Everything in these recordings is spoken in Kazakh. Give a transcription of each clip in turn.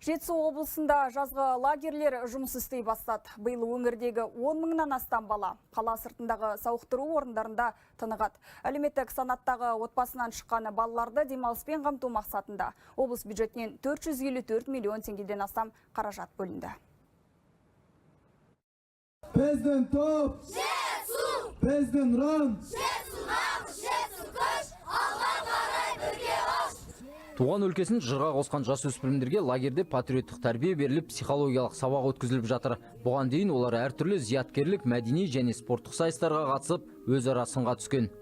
Жетісу облысында жазғы лагерлер жұмыс істей бастады. Биыл өңірдегі 10 мыңнан астам бала қала сыртындағы сауықтыру орындарында тынығады. Әлеуметтік санаттағы отбасынан шыққан балаларды демалыспен қамту мақсатында облыс бюджетінен 454 миллион теңгеден астам қаражат бөлінді. Президент топ! Жетісу! Президент ран! Жетісу намыс, Жетісу көш! Алға қарай бірге қош! Туған өлкесін жырға қосқан жасөспірімдерге лагерде патриоттық тәрбие беріліп, психологиялық сабақ өткізіліп жатыр. Бұған дейін олар әртүрлі зияткерлік, мәдени және спорттық сайыстарға қатысып, өзара сынға түскен.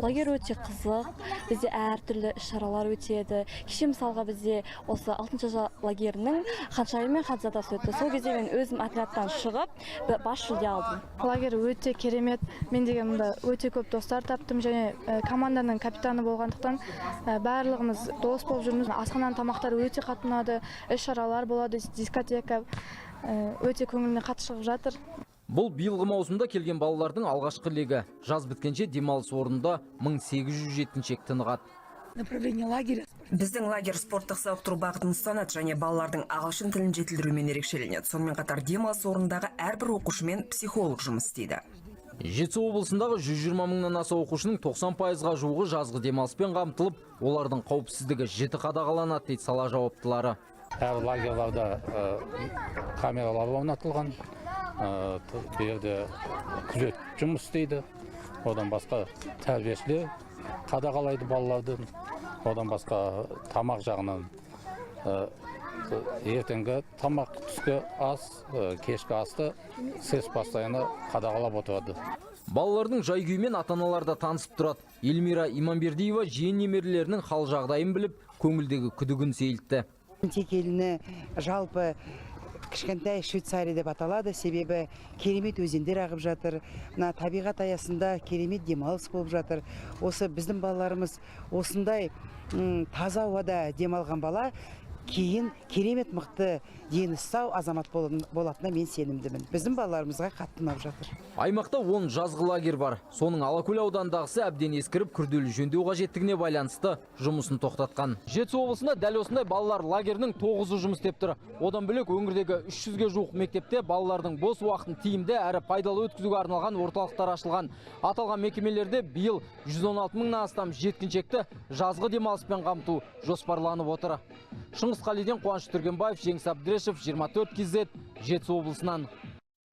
Лагер өте қызық, бізде әртүрлі іс-шаралар өтеді. Кеше мысалға бізде осы 6-шы лагерінің ханшайымы мен ханзадасы өтті. Сол кезде мен өзім отрядтан шығып, бас жүлде алдым. Лагер өте керемет. Мен деген мұнда өте көп достар таптым және команданың капитаны болғандықтан барлығымыз дос болып жүрміз. Асхананың тамақтары өте қатты ұнады, іс-шаралар болады, дискотека өте көңіліне қатты шығып жатыр. Бұл биылғы маусымда келген балалардың алғашқы легі. Жаз біткенше демалыс орнында 1800 жеткіншек тынығады. Направление лагеря. Біздің лагерь спорттық сауықтыру бағытын ұстанады және балалардың ағылшын тілін жетілдірумен ерекшеленеді. Сонымен қатар демалыс орнындағы әрбір оқушымен психолог жұмыс істейді. Жетісу облысындағы 120 мыңнан аса оқушының 90%-ға жуығы жазғы демалыспен қамтылып, олардың қауіпсіздігі жіті қадағаланады дейді сала жауаптылары. Әр лагерларда камералар орнатылған. Берде күзет жұмыс істейді. Одан басқа тәрбиешілер қадағалайды балалардың. Одан басқа тамақ жағынан ертеңгі тамақ, түскі ас, кешкі асты сес постоянно қадағалап отырады. Балалардың жай-күйімен ата-аналар танысып тұрады. Эльмира Иманбердиева жиен немерелерінің хал жағдайын біліп, көңілдегі күдігін сейілтті. Текеліні жалпы кішкентай Швейцария деп аталады, себебі керемет өзендер ағып жатыр. Табиғат аясында керемет демалыс болып жатыр. Осы біздің балаларымыз осындай таза ауада демалған бала кейін керемет мықты дені сау азамат болатынына мен сенімдімін. Біздің балаларымызға қатты ұнап жатыр. Аймақта 10 жазғы лагерь бар. Соның Алакөл ауданындағысы әбден ескіріп, күрделі жөндеу қажеттігіне байланысты жұмысын тоқтатқан. Жетісу облысында дәл осындай балалар лагерінің 9-ы жұмыс істеп тұр. Одан бөлек өңірдегі 300-ге жуық мектепте балалардың бос уақытын тиімді әрі пайдалы өткізуге арналған орталықтар ашылған. Аталған мекемелерде биыл 116 мыңнан астам жеткіншекті жазғы демалыспен қамту жоспарланып отыр. Шыңғыс Қалиден, Қуаныш Түргенбаев, Жеңіс Әбдірешев, 24 KZ, Жетісу облысынан.